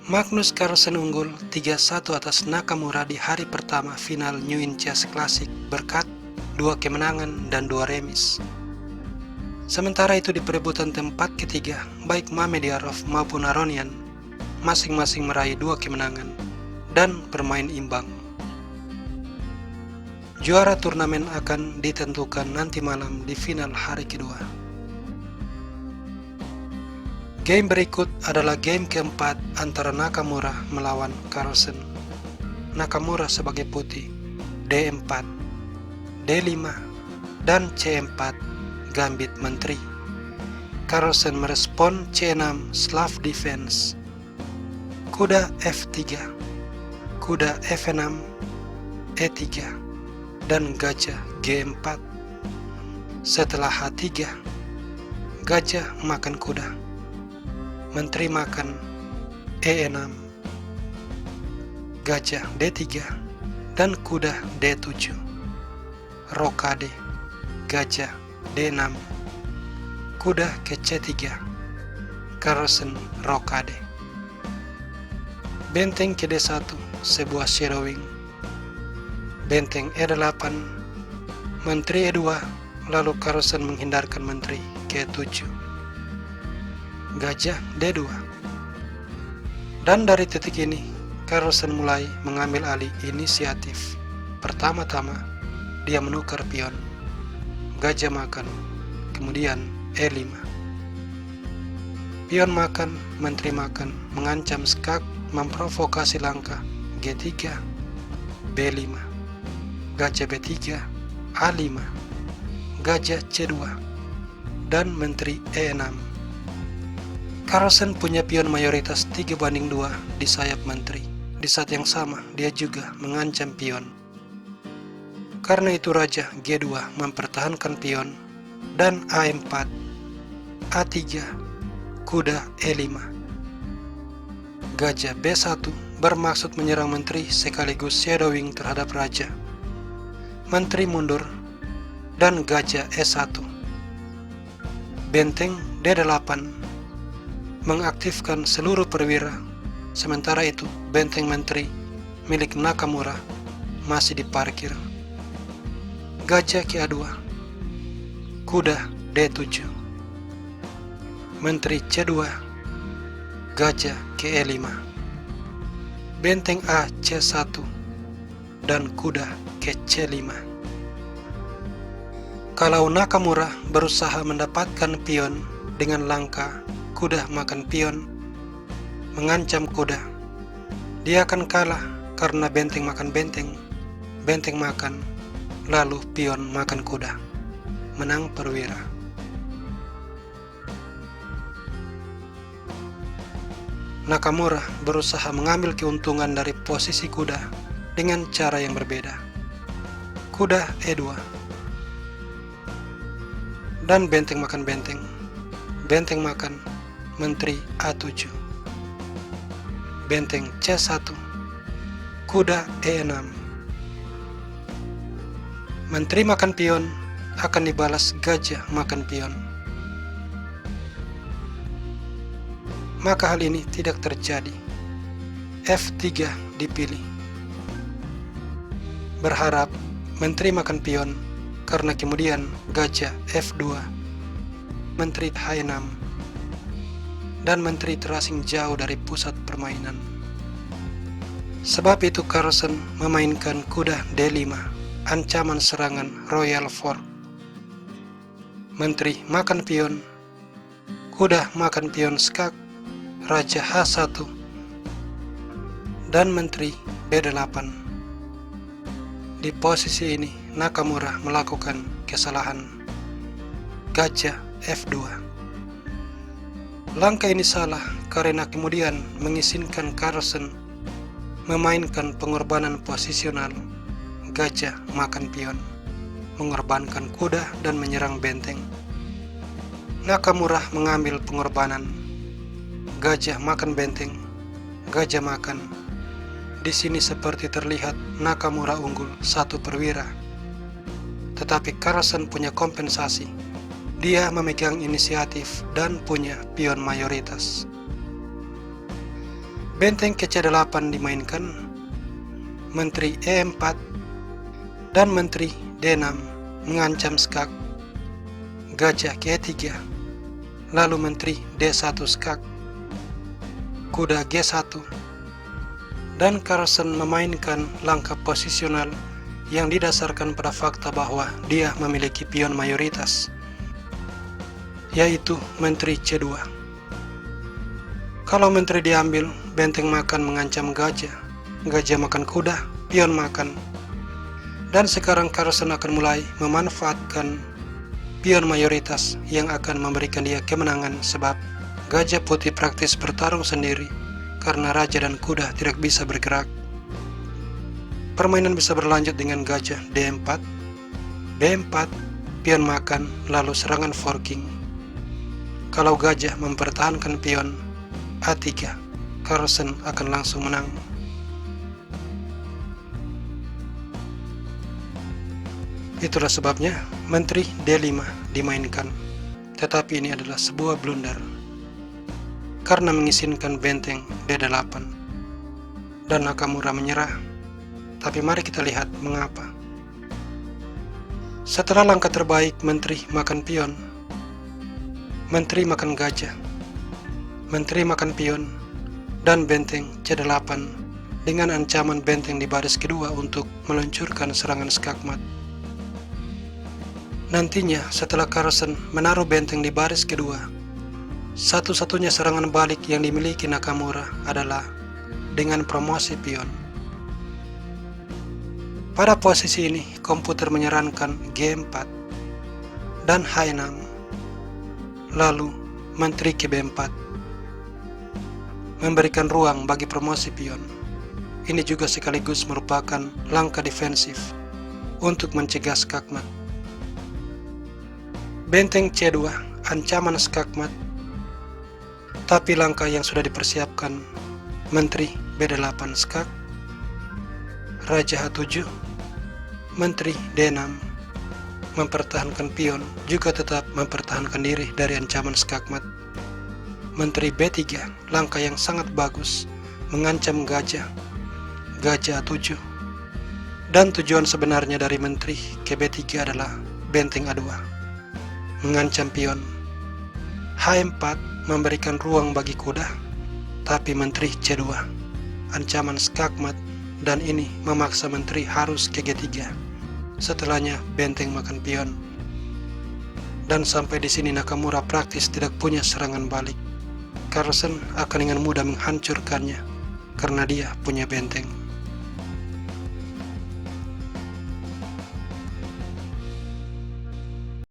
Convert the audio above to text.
Magnus Carlsen unggul 3-1 atas Nakamura di hari pertama final New In Chess Classic berkat 2 kemenangan dan 2 remis. Sementara itu di perebutan tempat ketiga, baik Mamediarov maupun Aronian masing-masing meraih 2 kemenangan dan bermain imbang. Juara turnamen akan ditentukan nanti malam di final hari kedua. Game berikut adalah game keempat antara Nakamura melawan Carlsen. Nakamura sebagai putih, D4, D5, dan C4 gambit menteri. Carlsen merespon C6 Slav defense, kuda F3, kuda F6, E3, dan gajah G4. Setelah H3, gajah makan kuda, menteri makan E6, gajah D3, dan kuda D7, rokade, gajah D6, kuda ke C3, Carlsen rokade. Benteng ke D1, sebuah shadowing, benteng E8, menteri E2, lalu Carlsen menghindarkan menteri ke E7, gajah D2. Dan dari titik ini, Carlsen mulai mengambil alih inisiatif. Pertama-tama, dia menukar pion, gajah makan, kemudian E5. Pion makan, menteri makan, mengancam skak, memprovokasi langkah G3, B5, gajah B3, A5, gajah C2, dan menteri E6. Carlsen punya pion mayoritas 3-2 di sayap menteri. Di saat yang sama, dia juga mengancam pion. Karena itu raja G2 mempertahankan pion, dan A4, A3, kuda E5. Gajah B1 bermaksud menyerang menteri sekaligus shadowing terhadap raja. Menteri mundur, dan gajah E1. Benteng D8 mengaktifkan seluruh perwira. Sementara itu, benteng menteri milik Nakamura masih diparkir. Gajah ke A2, kuda D7, menteri C2, gajah ke E5, benteng A C1, dan kuda ke C5. Kalau Nakamura berusaha mendapatkan pion dengan langkah kuda makan pion, mengancam kuda, dia akan kalah karena benteng makan benteng, benteng makan, lalu pion makan kuda, menang perwira. Nakamura berusaha mengambil keuntungan dari posisi kuda dengan cara yang berbeda. Kuda E2, dan benteng makan benteng, benteng makan, menteri A7, benteng C1, kuda E6. Menteri makan pion akan dibalas gajah makan pion. Maka hal ini tidak terjadi. F3 dipilih. Berharap menteri makan pion, karena kemudian gajah F2, menteri H6, dan menteri terasing jauh dari pusat permainan. Sebab itu Carlsen memainkan kuda D5, ancaman serangan Royal Fork. Menteri makan pion, kuda makan pion skak, raja H1, dan menteri B8. Di posisi ini Nakamura melakukan kesalahan, gajah F2. Langkah ini salah karena kemudian mengizinkan Carlsen memainkan pengorbanan posisional, gajah makan pion, mengorbankan kuda dan menyerang benteng. Nakamura mengambil pengorbanan, gajah makan benteng, gajah makan. Di sini seperti terlihat Nakamura unggul 1 perwira. Tetapi Carlsen punya kompensasi. Dia memegang inisiatif dan punya pion mayoritas. Benteng ke C8 dimainkan, Menteri E4 dan Menteri D6 mengancam skak. Gajah ke E3, lalu Menteri D1 skak, kuda G1, dan Carlsen memainkan langkah posisional yang didasarkan pada fakta bahwa dia memiliki pion mayoritas, yaitu Menteri C2. Kalau Menteri diambil, benteng makan mengancam gajah, gajah makan kuda, pion makan. Dan sekarang Carlsen akan mulai memanfaatkan pion mayoritas yang akan memberikan dia kemenangan, sebab gajah putih praktis bertarung sendiri karena raja dan kuda tidak bisa bergerak. Permainan bisa berlanjut dengan gajah D4, B4, pion makan, lalu serangan forking. Kalau gajah mempertahankan pion A3, Carlsen akan langsung menang. Itulah sebabnya Menteri D5 dimainkan, tetapi ini adalah sebuah blunder karena mengizinkan benteng D8 dan Nakamura menyerah. Tapi mari kita lihat mengapa. Setelah langkah terbaik, Menteri makan pion, Menteri makan gajah, Menteri makan pion, dan benteng C8 dengan ancaman benteng di baris kedua untuk meluncurkan serangan skakmat. Nantinya setelah Carlsen menaruh benteng di baris kedua, satu-satunya serangan balik yang dimiliki Nakamura adalah dengan promosi pion. Pada posisi ini, komputer menyarankan G4 dan H6, lalu Menteri ke B4, memberikan ruang bagi promosi pion. Ini juga sekaligus merupakan langkah defensif untuk mencegah skakmat. Benteng C2, ancaman skakmat, tapi langkah yang sudah dipersiapkan, Menteri B8 skak, Raja H7, Menteri D6, mempertahankan pion, juga tetap mempertahankan diri dari ancaman skakmat. Menteri B3, langkah yang sangat bagus, mengancam gajah, gajah A7. Dan tujuan sebenarnya dari Menteri ke B3 adalah benteng A2, mengancam pion. H4 memberikan ruang bagi kuda, tapi Menteri C2, ancaman skakmat, dan ini memaksa Menteri harus ke G3. Setelahnya benteng makan pion. Dan sampai di sini Nakamura praktis tidak punya serangan balik. Carlsen akan dengan mudah menghancurkannya karena dia punya benteng.